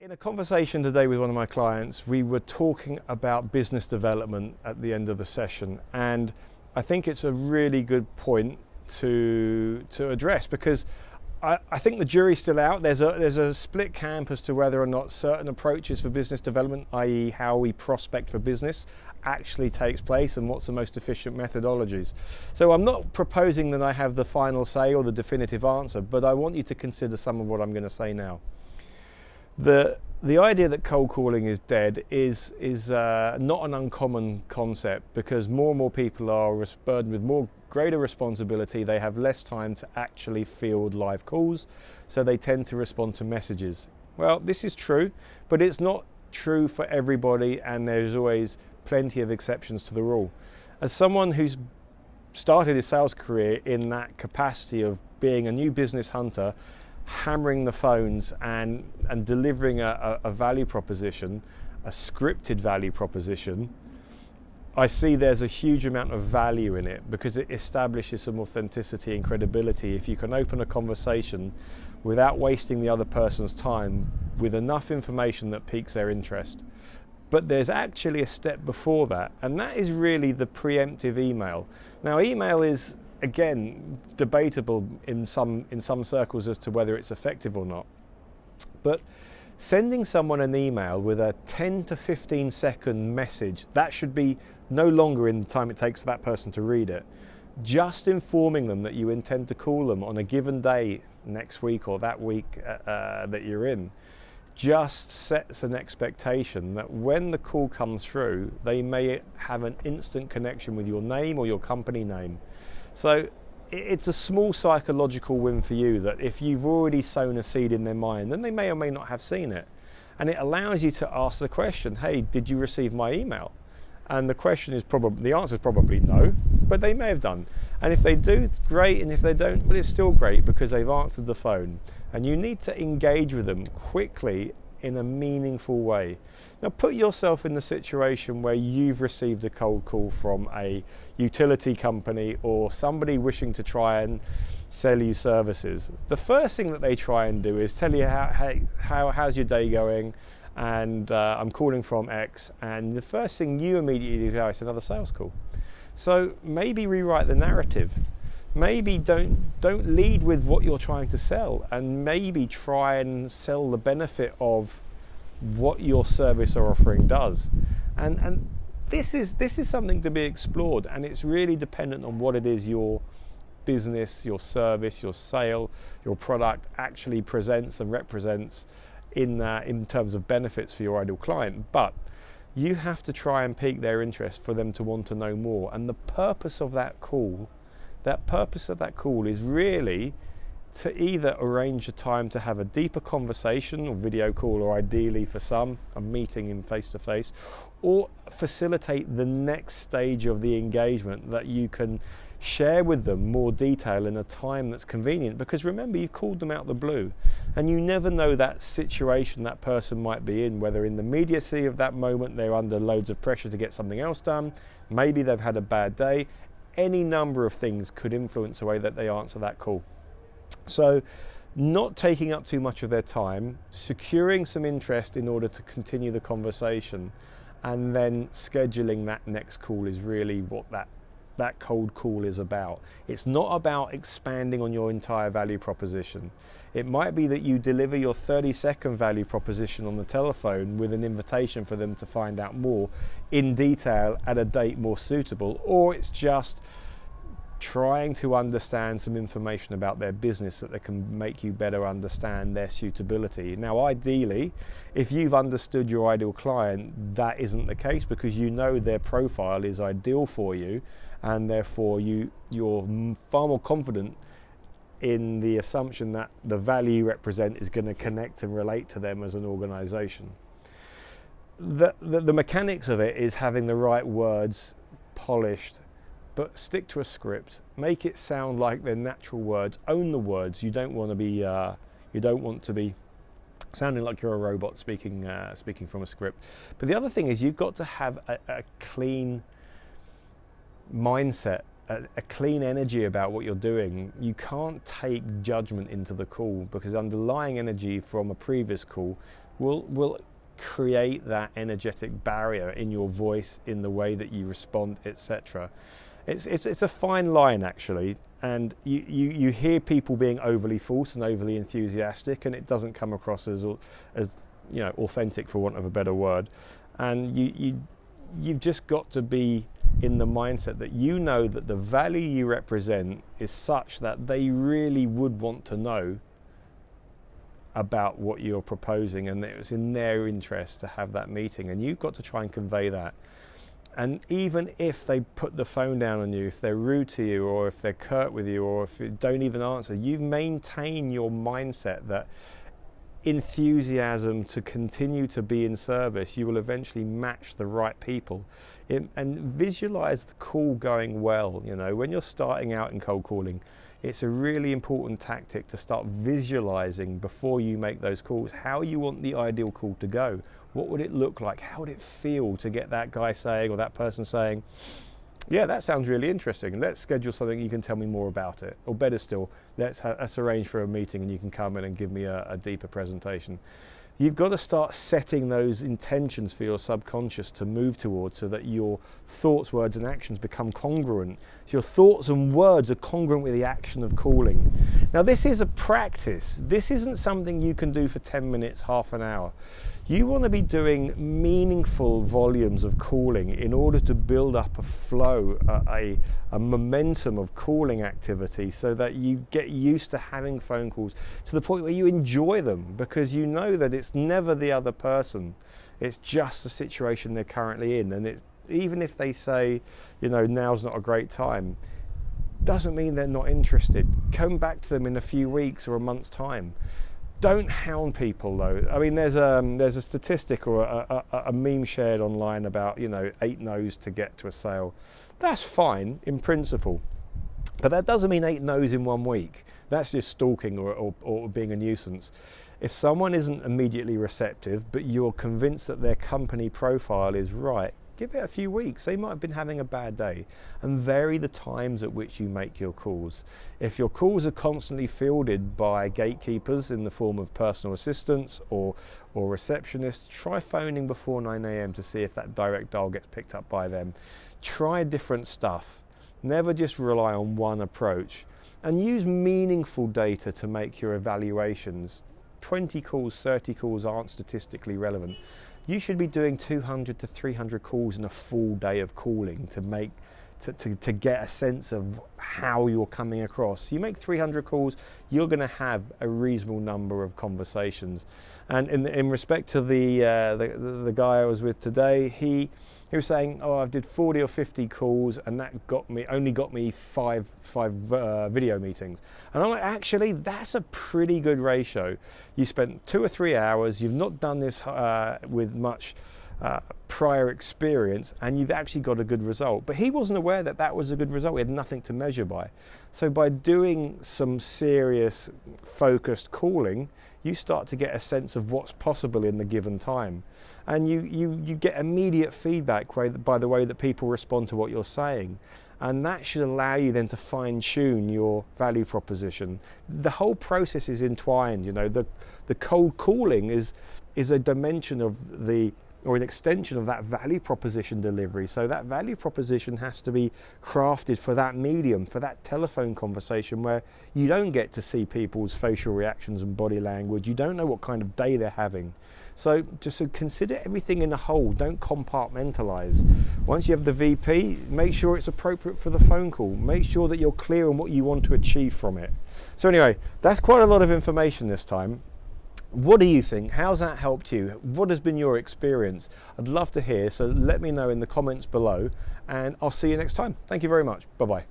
In a conversation today with one of my clients, we were talking about business development at the end of the session, and I think it's a really good point to address because I think the jury's still out. There's a split camp as to whether or not certain approaches for business development, i.e. how we prospect for business, actually takes place and what's the most efficient methodologies. So I'm not proposing that I have the final say or the definitive answer, but I want you to consider some of what I'm going to say now. The idea that cold calling is dead is not an uncommon concept because more and more people are burdened with greater responsibility. They have less time to actually field live calls, so they tend to respond to messages. Well, this is true, but it's not true for everybody, and there's always plenty of exceptions to the rule. As someone who's started his sales career in that capacity of being a new business hunter, hammering the phones and delivering a value proposition, a scripted value proposition, I see there's a huge amount of value in it because it establishes some authenticity and credibility. If you can open a conversation without wasting the other person's time with enough information that piques their interest. But there's actually a step before that, and that is really the preemptive email. Now, email is, again, debatable in some circles as to whether it's effective or not. But sending someone an email with a 10 to 15 second message, that should be no longer in the time it takes for that person to read it. Just informing them that you intend to call them on a given day next week or that week that you're in, just sets an expectation that when the call comes through, they may have an instant connection with your name or your company name. So it's a small psychological win for you that if you've already sown a seed in their mind, then they may or may not have seen it. And it allows you to ask the question, hey, did you receive my email? And the answer is probably no, but they may have done. And if they do, it's great. And if they don't, well, it's still great because they've answered the phone. And you need to engage with them quickly in a meaningful way. Now put yourself in the situation where you've received a cold call from a utility company or somebody wishing to try and sell you services. The first thing that they try and do is tell you how's your day going, and I'm calling from X, and the first thing you immediately do is, it's another sales call. So maybe rewrite the narrative. Maybe don't lead with what you're trying to sell, and maybe try and sell the benefit of what your service or offering does. And this is something to be explored, and it's really dependent on what it is your business, your service, your sale, your product actually presents and represents in terms of benefits for your ideal client. But you have to try and pique their interest for them to want to know more. And the purpose of that call is really to either arrange a time to have a deeper conversation or video call, or ideally for some, a meeting in face-to-face, or facilitate the next stage of the engagement that you can share with them more detail in a time that's convenient. Because remember, you've called them out the blue, and you never know that situation that person might be in, whether in the immediacy of that moment they're under loads of pressure to get something else done, maybe they've had a bad day. Any number of things could influence the way that they answer that call. So not taking up too much of their time, securing some interest in order to continue the conversation, and then scheduling that next call is really what that cold call is about. It's not about expanding on your entire value proposition. It might be that you deliver your 30-second value proposition on the telephone with an invitation for them to find out more in detail at a date more suitable, or it's just trying to understand some information about their business that they can make you better understand their suitability. Now, ideally, if you've understood your ideal client, that isn't the case because you know their profile is ideal for you, and therefore you're far more confident in the assumption that the value you represent is going to connect and relate to them as an organization. The mechanics of it is having the right words polished, but stick to a script. Make it sound like they're natural words. Own the words. You don't want to be sounding like you're a robot speaking from a script. But the other thing is you've got to have a clean mindset a clean energy about what you're doing, you can't take judgment into the call, because underlying energy from a previous call will create that energetic barrier in your voice, in the way that you respond, etc. It's a fine line, actually, and you hear people being overly false and overly enthusiastic, and it doesn't come across as authentic, for want of a better word. And you've just got to be in the mindset that you know that the value you represent is such that they really would want to know about what you're proposing, and that it's in their interest to have that meeting, and you've got to try and convey that. And even if they put the phone down on you, if they're rude to you, or if they're curt with you, or if you don't even answer, you maintain your mindset that enthusiasm to continue to be in service. You will eventually match the right people, and visualize the call going well. When you're starting out in cold calling, it's a really important tactic to start visualizing before you make those calls how you want the ideal call to go. What would it look like? How would it feel to get that guy saying, or that person saying, yeah, that sounds really interesting, let's schedule something, you can tell me more about it. Or better still, let's arrange for a meeting and you can come in and give me a deeper presentation. You've got to start setting those intentions for your subconscious to move towards, so that your thoughts, words and actions become congruent. So your thoughts and words are congruent with the action of calling. Now, this is a practice. This isn't something you can do for 10 minutes, half an hour. You want to be doing meaningful volumes of calling in order to build up a flow, a momentum of calling activity, so that you get used to having phone calls to the point where you enjoy them, because you know that it's never the other person, it's just the situation they're currently in. And even if they say, now's not a great time, doesn't mean they're not interested. Come back to them in a few weeks or a month's time. Don't hound people, though. I mean, there's a statistic or a meme shared online about 8 no's to get to a sale. That's fine in principle, but that doesn't mean 8 no's in 1 week. That's just stalking or being a nuisance. If someone isn't immediately receptive, but you're convinced that their company profile is right, give it a few weeks. They might have been having a bad day, and vary the times at which you make your calls. If your calls are constantly fielded by gatekeepers in the form of personal assistants or receptionists, try phoning before 9 a.m. to see if that direct dial gets picked up by them. Try different stuff. Never just rely on one approach, and use meaningful data to make your evaluations. 20 calls, 30 calls aren't statistically relevant. You should be doing 200 to 300 calls in a full day of calling to get a sense of how you're coming across. You make 300 calls, you're going to have a reasonable number of conversations. And in respect to the guy I was with today, he was saying, I did 40 or 50 calls, and that only got me five video meetings. And I'm like, actually, that's a pretty good ratio. You spent 2 or 3 hours, you've not done this with much prior experience, and you've actually got a good result. But he wasn't aware that that was a good result. He had nothing to measure by. So by doing some serious focused calling, you start to get a sense of what's possible in the given time, and you get immediate feedback by the way that people respond to what you're saying, and that should allow you then to fine-tune your value proposition. The whole process is entwined. The cold calling is a dimension of or an extension of that value proposition delivery. So that value proposition has to be crafted for that medium, for that telephone conversation where you don't get to see people's facial reactions and body language. You don't know what kind of day they're having. So just consider everything in a whole. Don't compartmentalize. Once you have the VP, make sure it's appropriate for the phone call. Make sure that you're clear on what you want to achieve from it. So anyway, that's quite a lot of information this time. What do you think? How's that helped you? What has been your experience? I'd love to hear, so let me know in the comments below, and I'll see you next time. Thank you very much. Bye-bye.